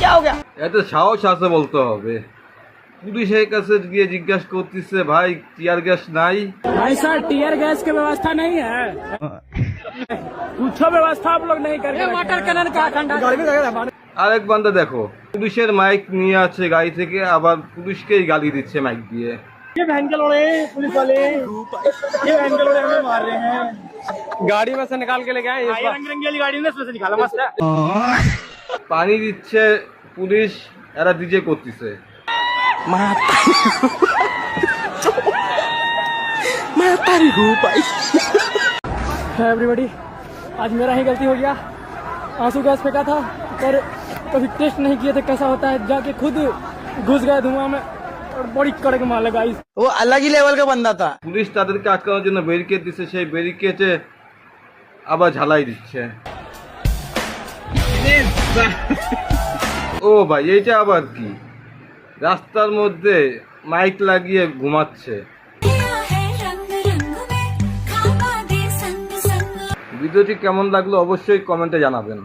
क्या हो गया? এত সাহস আছে বলতে হবে। পুলিশের কাছে গিয়ে জিজ্ঞাসা করতেছে ভাই টিয়ার গ্যাস নাই। भाई साहब टीयर गैस की व्यवस्था नहीं है, कुछ व्यवस्था आप लोग नहीं करके मटर कनन का ठंडा। আরেক বান্দা দেখো পুলিশের মাইক নিয়ে আছে গাড়ি থেকে, আবার পুলিশকেই গালি দিচ্ছে মাইক দিয়ে। ये बहन के लोड़े पुलिस वाले, ये बहन के लोड़े हमें मार रहे हैं। गाड़ी में से निकाल के लेके आए, रंग रंगी वाली गाड़ी में से निकाला मस्त है। পানি দিচ্ছে পুলিশ, এরা ডিজে করতেছে। एवरीबॉडी, आज मेरा ही गलती हो गया। आंसू गैस फेंका था पर कभी टेस्ट नहीं किए थे कैसा होता है, जाके खुद घुस गए धुआं में और बड़ी कड़क मार लगा। वो अलग ही लेवल का बंदा था। পুলিশ তাদেরকে আটকানোর জন্য ব্যারিকেড দিচ্ছে, সেই ব্যারিকেডে আবার ঝালাই দিচ্ছে। ও ভাই এইটা আবার কি? রাস্তার মধ্যে মাইক লাগিয়ে ঘুমাচ্ছে। ভিডিওটি কেমন লাগলো অবশ্যই কমেন্টে জানাবেন।